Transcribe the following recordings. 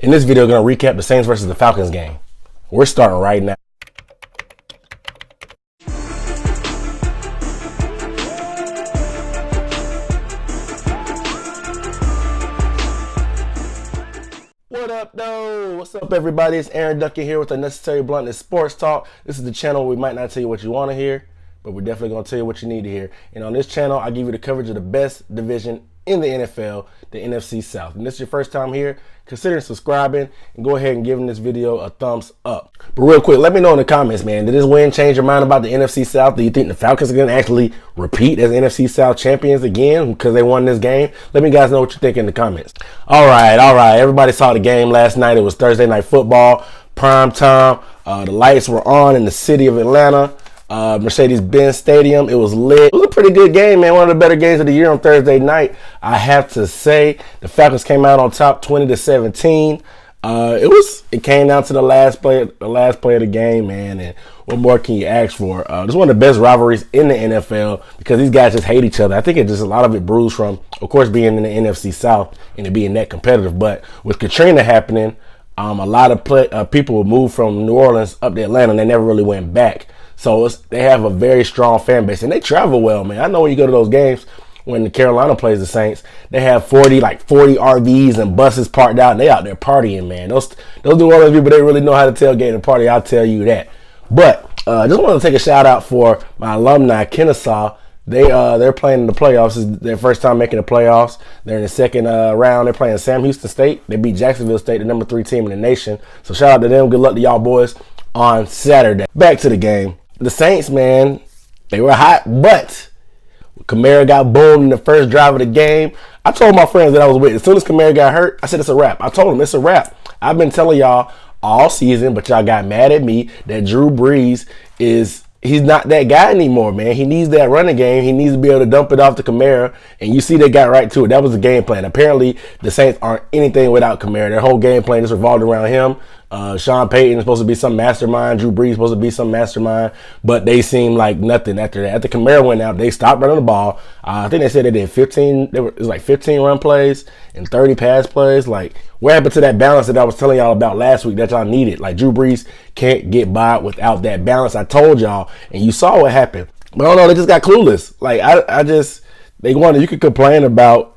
In this video, we're going to recap the Saints versus the Falcons game. We're starting right now. What up, though? What's up, everybody? It's Aaron Duncan here with the Necessary Bluntness Sports Talk. This is the channel where we might not tell you what you want to hear, but we're definitely going to tell you what you need to hear. And on this channel, I give you the coverage of the best division in the NFL, the NFC South. And this is your first time here, consider subscribing and go ahead and giving this video a thumbs up. But real quick, let me know in the comments, man, did this win change your mind about the NFC South? Do you think the Falcons are going to actually repeat as NFC South champions again because they won this game? Let me guys know what you think in the comments. All right. Everybody saw the game last night. It was Thursday Night Football, prime time. The lights were on in the city of Atlanta. Mercedes-Benz Stadium. It was lit. It was a pretty good game, man. One of the better games of the year on Thursday night. I have to say, the Falcons came out on top 20-17. It came down to the last play of the game, man. And what more can you ask for? This is one of the best rivalries in the NFL because these guys just hate each other. I think a lot of it brews from, of course, being in the NFC South and it being that competitive. But with Katrina happening, a lot of people would move from New Orleans up to Atlanta and they never really went back. So they have a very strong fan base, and they travel well, man. I know when you go to those games, when Carolina plays the Saints, they have 40 RVs and buses parked out, and they out there partying, man. Those New Orleans people, they really know how to tailgate and party. I'll tell you that. But just want to take a shout out for my alumni, Kennesaw. They're playing in the playoffs. This is their first time making the playoffs. They're in the second round. They're playing Sam Houston State. They beat Jacksonville State, the number 3 team in the nation. So shout out to them. Good luck to y'all boys on Saturday. Back to the game. The Saints, man, they were hot, but Kamara got boomed in the first drive of the game. I told my friends that I was with. As soon as Kamara got hurt, I said it's a wrap. I told them it's a wrap. I've been telling y'all all season, but y'all got mad at me that Drew Brees he's not that guy anymore, man. He needs that running game. He needs to be able to dump it off to Kamara, and you see they got right to it. That was the game plan. Apparently, the Saints aren't anything without Kamara. Their whole game plan just revolved around him. Sean Payton is supposed to be some mastermind. Drew Brees is supposed to be some mastermind, but they seem like nothing after that. After Kamara went out, they stopped running the ball. I think they said they did 15. It was like 15 run plays and 30 pass plays. Like, what happened to that balance that I was telling y'all about last week that y'all needed? Like, Drew Brees can't get by without that balance. I told y'all, and you saw what happened. But I don't know, they just got clueless. Like, you could complain about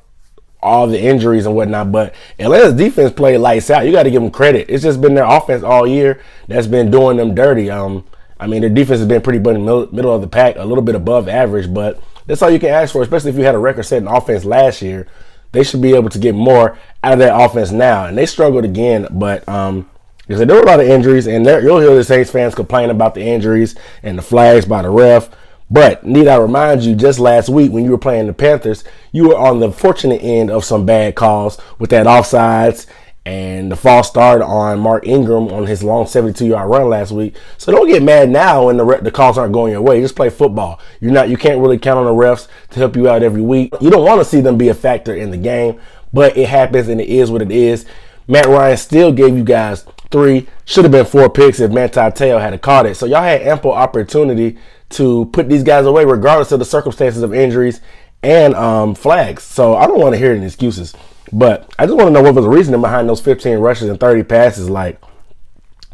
all the injuries and whatnot, but Atlanta's defense played lights out. You got to give them credit. It's just been their offense all year that's been doing them dirty. Their defense has been pretty middle of the pack, a little bit above average, but that's all you can ask for, especially if you had a record-setting offense last year. They should be able to get more out of that offense now, and they struggled again, but because there were a lot of injuries, and you'll hear the Saints fans complain about the injuries and the flags by the ref. But need I remind you, just last week when you were playing the Panthers, you were on the fortunate end of some bad calls with that offsides and the false start on Mark Ingram on his long 72-yard run last week. So don't get mad now when the calls aren't going your way. Just play football. You can't really count on the refs to help you out every week. You don't want to see them be a factor in the game, but it happens and it is what it is. Matt Ryan still gave you guys 3, should have been 4 picks if Manti Te'o had caught it. So y'all had ample opportunity to put these guys away regardless of the circumstances of injuries and flags. So I don't want to hear any excuses, but I just want to know what was the reasoning behind those 15 rushes and 30 passes. Like,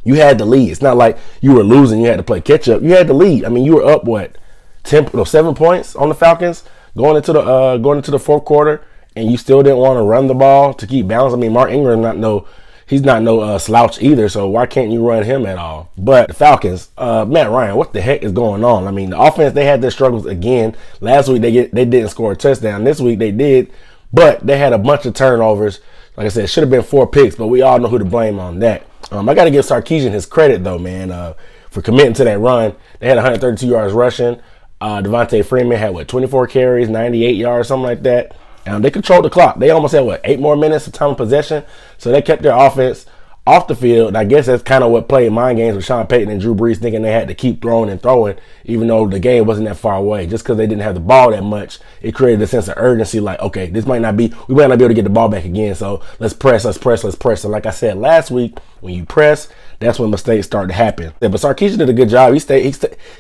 you had the lead. It's not like you were losing, you had to play catch up. You had the lead. I mean, you were up 7 points on the Falcons going into the fourth quarter, and you still didn't want to run the ball to keep balance. I mean, Mark Ingram he's not no slouch either, so why can't you run him at all? But the Falcons, Matt Ryan, what the heck is going on? I mean, the offense, they had their struggles again. Last week, they didn't score a touchdown. This week, they did, but they had a bunch of turnovers. Like I said, it should have been 4 picks, but we all know who to blame on that. I got to give Sarkisian his credit, though, man, for committing to that run. They had 132 yards rushing. Devonta Freeman had, 24 carries, 98 yards, something like that. They controlled the clock. They almost had, 8 more minutes of time of possession. So they kept their offense off the field. And I guess that's kind of what played mind games with Sean Payton and Drew Brees, thinking they had to keep throwing and throwing, even though the game wasn't that far away. Just because they didn't have the ball that much, it created a sense of urgency. Like, okay, we might not be able to get the ball back again. So let's press. And like I said last week, when you press, that's when mistakes start to happen. Yeah, but Sarkisian did a good job. He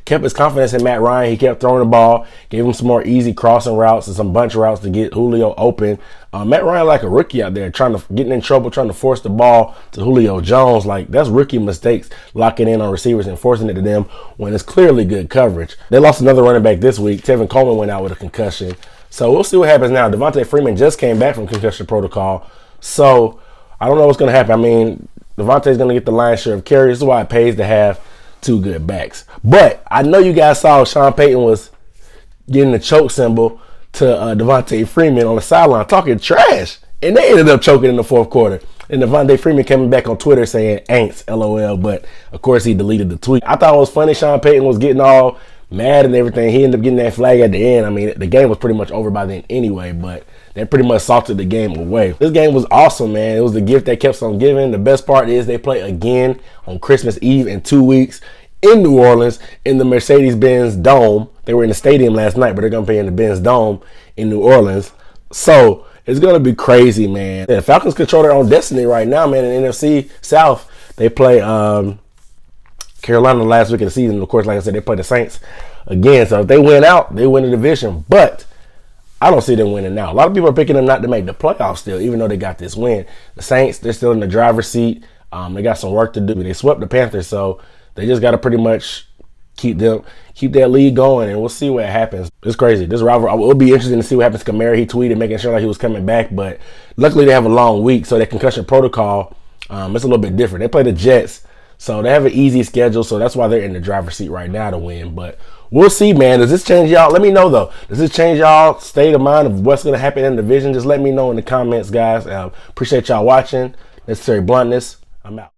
kept his confidence in Matt Ryan. He kept throwing the ball, gave him some more easy crossing routes and some bunch routes to get Julio open. Matt Ryan like a rookie out there, getting in trouble, trying to force the ball to Julio Jones. Like, that's rookie mistakes, locking in on receivers and forcing it to them when it's clearly good coverage. They lost another running back this week. Tevin Coleman went out with a concussion. So we'll see what happens now. Devonta Freeman just came back from concussion protocol. So I don't know what's going to happen. I mean, Devontae's going to get the lion's share of carries. This is why it pays to have two good backs. But I know you guys saw Sean Payton was getting the choke symbol to Devonta Freeman on the sideline talking trash. And they ended up choking in the fourth quarter. And Devonta Freeman coming back on Twitter saying, Aints, LOL. But, of course, he deleted the tweet. I thought it was funny. Sean Payton was getting all mad and everything. He ended up getting that flag at the end. I mean, the game was pretty much over by then anyway. But they pretty much salted the game away. This game was awesome, man. It was the gift that kept on giving. The best part is they play again on Christmas Eve in 2 weeks in New Orleans in the Mercedes-Benz Dome. They were in the stadium last night, but they're going to play in the Benz Dome in New Orleans. So it's going to be crazy, man. The Falcons control their own destiny right now, man. In the NFC South, they play Carolina last week of the season. Of course, like I said, they play the Saints again. So if they win out, they win the division. But I don't see them winning now. A lot of people are picking them not to make the playoffs still, even though they got this win. The Saints, they're still in the driver's seat. They got some work to do. They swept the Panthers, so they just got to pretty much keep that lead going, and we'll see what happens. It's crazy. This rivalry, it will be interesting to see what happens to Kamara. He tweeted making sure like he was coming back, but luckily they have a long week, so that concussion protocol, it's a little bit different. They play the Jets, so they have an easy schedule, so that's why they're in the driver's seat right now to win. But we'll see, man. Does this change y'all? Let me know, though. Does this change y'all state of mind of what's going to happen in the division? Just let me know in the comments, guys. Appreciate y'all watching. Necessary Bluntness. I'm out.